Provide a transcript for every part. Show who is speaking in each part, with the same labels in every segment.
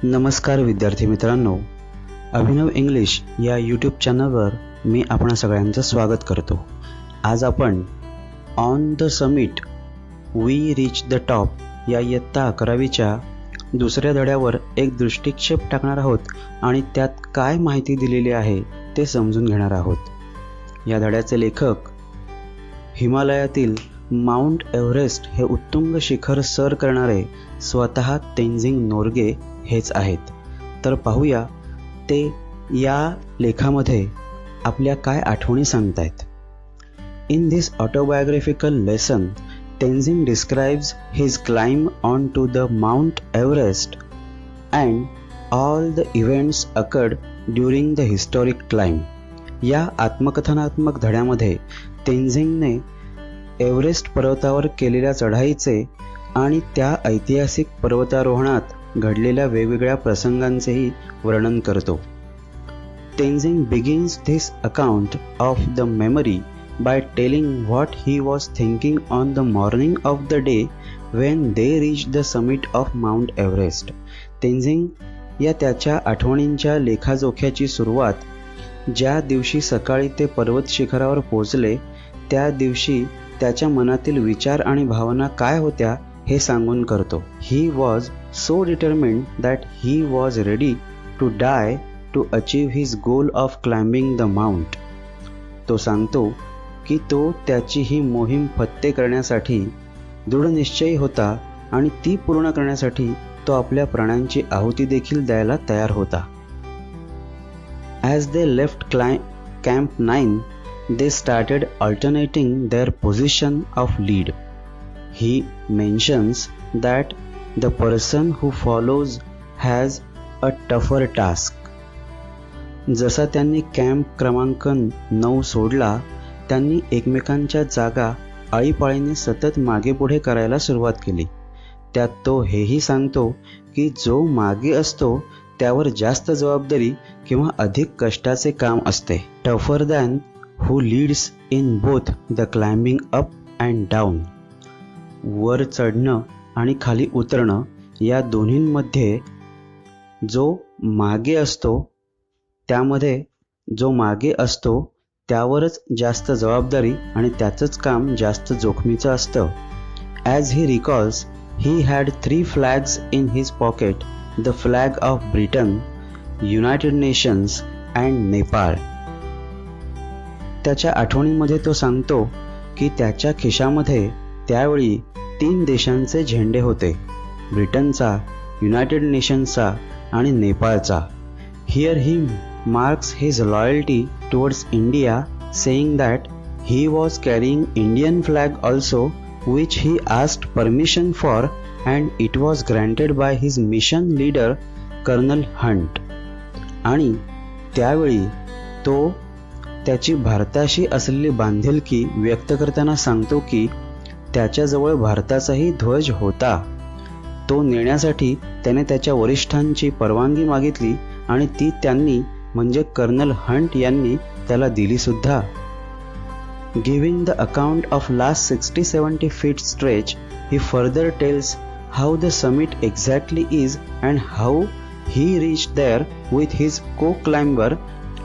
Speaker 1: नमस्कार विद्यार्थी मित्रांनो, अभिनव इंग्लिश या यूट्यूब चॅनलवर मी आपणा सगळ्यांचं स्वागत करतो. आज आपण on the summit we reach the top या इयत्ता 11वीच्या दुसऱ्या धड्यावर एक दृष्टिक्षेप टाकणार आहोत आणि त्यात काय माहिती दिलेली आहे ते समजून घेणार आहोत. या धड्याचे लेखक हिमालयातील माउंट एव्हरेस्ट हे उत्तुंग शिखर सर करणारे स्वतः तेनझिंग नोर्गे हेच आहेत. तर पाहूया ते या लेखामध्ये आपल्या काय आठवणी सांगतायत. In this autobiographical lesson Tenzing describes his climb on to the Mount Everest and all the events occurred during the historic climb. या आत्मकथनात्मक धड्यामध्ये तेनझिंगने एव्हरेस्ट पर्वतावर केलेल्या चढाईचे आणि त्या ऐतिहासिक पर्वतारोहणात घडलेल्या वेगवेगळ्या प्रसंगांचेही वर्णन करतो. Tenzing begins this account of the memory by telling what he was thinking on the morning of the day when they reached the summit of Mount Everest. Tenzing या त्याच्या आठवणींच्या लेखाजोख्याची सुरुवात ज्या दिवशी सकाळी ते पर्वत शिखरावर पोहोचले त्या दिवशी त्याच्या मनातील विचार आणि भावना काय होत्या हे सांगून करतो. He was so determined that he was ready to die to achieve his goal of climbing the mount. तो सांगतो की तो त्याची ही मोहीम फत्ते करण्यासाठी दृढनिश्चयी होता आणि ती पूर्ण करण्यासाठी तो आपल्या प्राणांची आहुती देखील द्यायला तयार होता. As they left Camp 9, they started alternating their position of lead. He mentions that the person who follows has a tougher task. जसा त्यांनी कॅम्प क्रमांक 9 सोडला त्यांनी एकमेकांच्या जागा आळीपाळीने सतत मागे पुढे करायला सुरुवात केली. त्यात तो हेही सांगतो की जो मागे असतो त्यावर जास्त जबाबदारी किंवा अधिक कष्टाचे काम असते. Tougher than who leads in both the climbing up and down. वर चढणं आणि खाली उतरणं या दोन्हींमध्ये जो मागे असतो त्यावरच जास्त जबाबदारी आणि त्याचंच काम जास्त जोखमीचं असतं. As he recalls he had 3 flags in his pocket, the flag of Britain, United nations and Nepal. त्याच्या आठवणीमध्ये तो सांगतो की त्याच्या खिशामध्ये त्यावेळी 3 देशांचे झेंडे होते, ब्रिटनचा, युनायटेड नेशन्सचा आणि नेपाळचा. Here he marks his loyalty towards India, saying that he was carrying Indian flag also, which he asked permission for and it was granted by his mission leader Colonel Hunt. आणि त्यावेळी तो त्याची भारताशी असलेली बांधिलकी व्यक्त करताना सांगतो की त्याच्याजवळ भारताचाही ध्वज होता. तो नेण्यासाठी त्याने त्याच्या वरिष्ठांची परवानगी मागितली आणि ती त्यांनी म्हणजे कर्नल हंट यांनी त्याला दिली सुद्धा. Giving the account of last 60-70 feet stretch, he further tells how the summit exactly is and how he reached there with his co-climber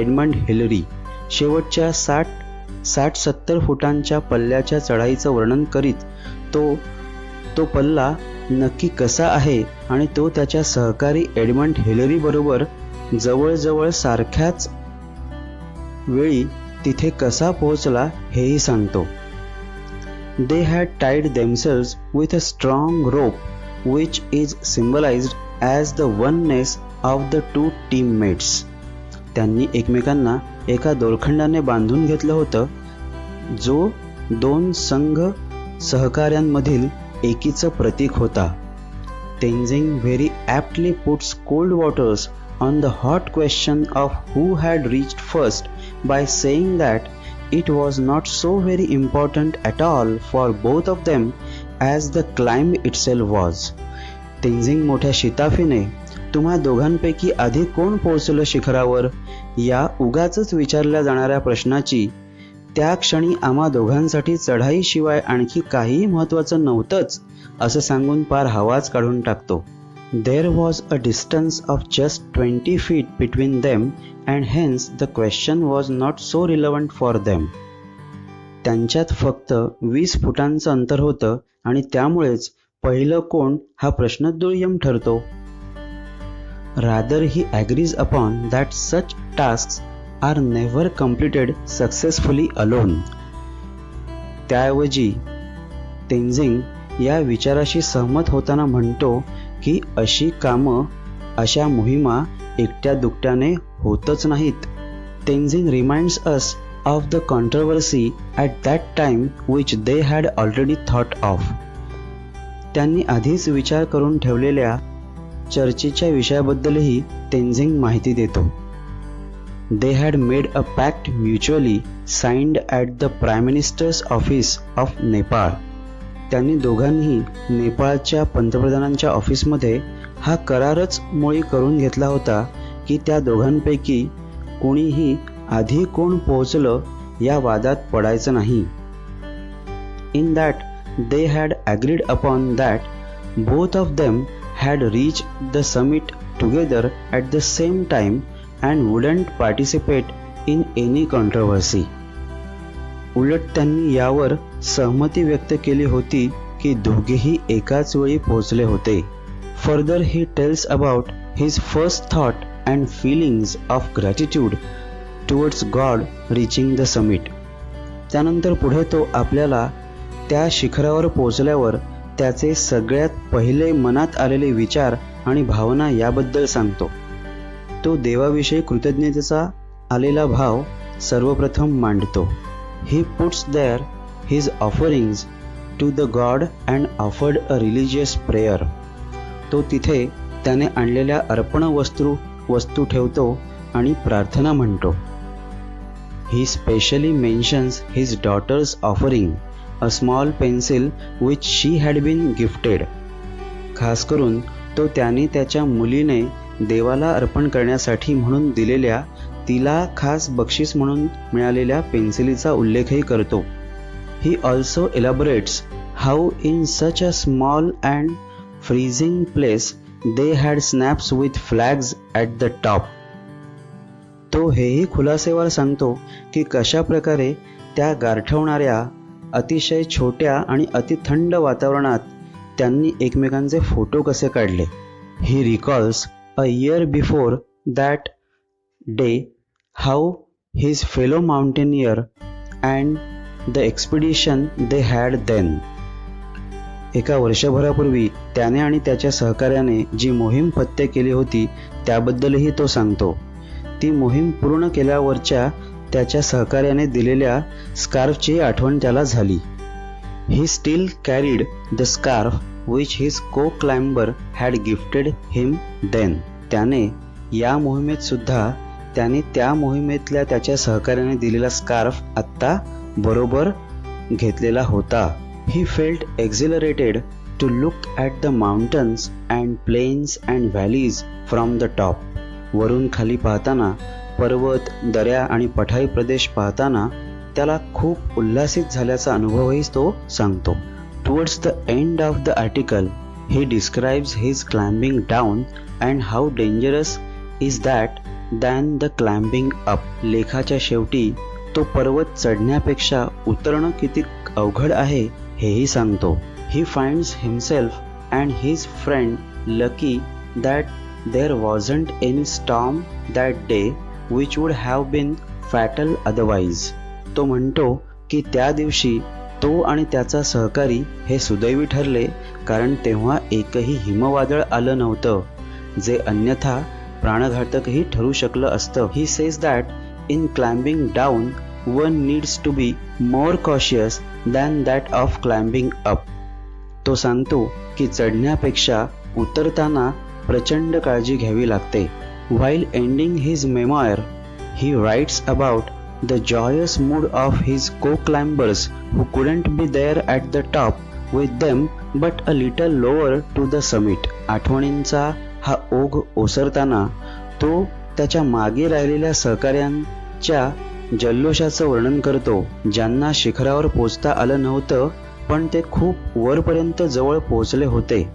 Speaker 1: Edmund Hillary. शेवटच्या 60-70 फुटांच्या पल्ल्याच्या चढाईचं वर्णन करीत तो पल्ला नक्की कसा आहे आणि तो त्याच्या सहकारी एडमंड हिलरी बरोबर जवळजवळ सारख्याच वेळी तिथे कसा पोहोचला हेही सांगतो. They had tied themselves with a strong rope which is symbolized as the oneness of the 2 teammates. त्यांनी एकमेकांना एका दोरखंडाने बांधून घेतलं होतं जो 2 संघ सहकाऱ्यांमधील एकीचं प्रतीक होता. Tenzing very aptly puts cold waters on the hot question of who had reached first by saying that it was not so very important at all for both of them as the climb itself was. Tenzing मोठ्या शिताफीने तुम्हा दोघांपैकी आधी कोण पोहोचलं शिखरावर या उगाचच विचारल्या जाणाऱ्या प्रश्नाची त्या क्षणी आम्हा दोघांसाठी चढाईशिवाय आणखी काहीही महत्त्वाचं नव्हतंच असं सांगून पार हवाच काढून टाकतो. There was a distance of just 20 feet between them and hence the question was not so relevant for them. त्यांच्यात फक्त 20 फुटांचं अंतर होतं आणि त्यामुळेच पहिलं कोण हा प्रश्न दुर्यम ठरतो. Rather he agrees upon that such tasks are never completed successfully alone. त्याऐवजी तेन्झिंग या विचाराशी सहमत होताना म्हणतो की अशी कामं, अशा मोहिमा एकट्या दुकट्याने होतच नाहीत. Tenzing reminds us of the controversy at that time which they had already thought of. त्यांनी आधीच विचार करून ठेवलेल्या चर्चेच्या विषयाबद्दलही तेन्झिंग माहिती देतो. They had made a pact mutually signed at the Prime Minister's office of Nepal. त्यांनी दोघांनी नेपाळच्या पंतप्रधानांच्या ऑफिसमध्ये हा करारच मोळी करून घेतला होता की त्या दोघांपैकी कोणीही आधी कोण पोहोचलं या वादात पडायचं नाही. In that they had agreed upon that both of them had reached the summit together at the same time and wouldn't participate in any controversy. उलट त्यांनी यावर सहमती व्यक्त केली होती की दोघेही एकाच वेळी पोहोचले होते. Further he tells about his first thought and feelings of gratitude towards God reaching the summit. त्यानंतर पुढे तो आपल्याला त्या शिखरावर पोहोचल्यावर त्याचे सगळ्यात पहिले मनात आलेले विचार आणि भावना याबद्दल सांगतो. तो देवाविषयी कृतज्ञतेचा आलेला भाव सर्वप्रथम मांडतो. He puts there his offerings to the God and offered a religious prayer. तो तिथे त्याने आणलेल्या अर्पण वस्तू ठेवतो आणि प्रार्थना म्हणतो. He specially mentions his daughter's offering, a small pencil which she had been gifted. खास करून तो त्याने त्याच्या मुलीने देवाला अर्पण करण्यासाठी म्हणून दिलेल्या तिला खास बक्षीस म्हणून मिळालेल्या पेन्सिलीचा उल्लेखही करतो. He also elaborates how in such a small and freezing place they had snaps with flags at the top. तो हेही खुलासेवार सांगतो की कशा प्रकारे त्या गारठवणाऱ्या अतिशय छोट्या आणि अतिथंड वातावरणात त्यांनी एकमेकांचे फोटो कसे काढले. He recalls a year before that day how his fellow mountaineer and the expedition they had then. एका वर्षभरापूर्वी त्याने आणि त्याच्या सहकार्याने जी मोहीम फत्ते केली होती त्याबद्दलही तो सांगतो. ती मोहीम पूर्ण केल्यावरच्या त्याच्या सहकार्याने दिलेल्या स्कार्फची आठवण त्याला झाली. He still carried the scarf which his co-climber had gifted him then. त्याने या मोहिमेत सुद्धा त्याने त्या मोहिमेतल्या त्याच्या सहकार्याने दिलेला स्कार्फ आत्ता बरोबर घेतलेला होता. He felt exhilarated to look at the mountains and plains and valleys from the top. वरून खाली पाहताना, पर्वत, दऱ्या आणि पठारी प्रदेश पाहताना त्याला खूप उल्हासित झाल्याचा अनुभवही तो सांगतो. Towards the end of the article, he describes his climbing down and how dangerous is that than the climbing up. लेखाच्या शेवटी तो पर्वत चढण्यापेक्षा उतरणं किती अवघड आहे हेही सांगतो. He finds himself and his friend lucky that there wasn't any storm that day which would have been fatal otherwise. तो म्हणतो की त्या दिवशी तो आणि त्याचा सहकारी हे सुदैवी ठरले कारण तेव्हा एकही हिमवादळ आलं नव्हतं जे अन्यथा प्राणघातकही ठरू शकलं असतं. He says that in climbing down one needs to be more cautious than that of climbing up. तो सांगतो की चढण्यापेक्षा उतरताना प्रचंड काळजी घ्यावी लागते. While ending his memoir, he writes about the joyous mood of his co-climbers who couldn't be there at the top with them but a little lower to the summit. आठवणींचा हा ओघ ओसरताना तो त्याच्या मागे राहिलेल्या सहकार्यांच्या जल्लोषाचं वर्णन करतो ज्यांना शिखरावर पोहोचता आलं नव्हतं पण ते खूप वरपर्यंत जवळ पोहोचले होते.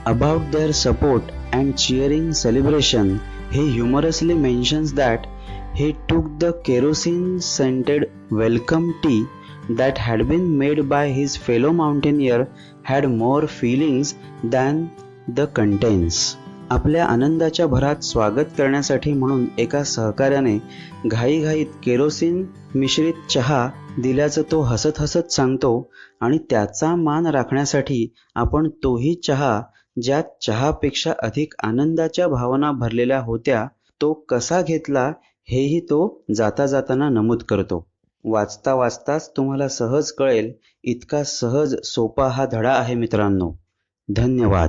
Speaker 1: About their support and cheering celebration, he humorously mentions that he took the kerosene-scented welcome tea that had been made by his fellow mountaineer had more feelings than the contents. आपल्या आनंदाच्या भरात स्वागत करण्यासाठी म्हणून एका सहकार्याने घाईघाईत केरोसिन मिश्रित चहा दिल्याचं तो हसत हसत सांगतो आणि त्याचा मान राखण्यासाठी आपण तोही चहा, ज्यात चहापेक्षा अधिक आनंदाच्या भावना भरलेल्या होत्या, तो कसा घेतला हेही तो जाता जाताना नमूद करतो. वाचता वाचताच तुम्हाला सहज कळेल इतका सहज सोपा हा धडा आहे मित्रांनो. धन्यवाद.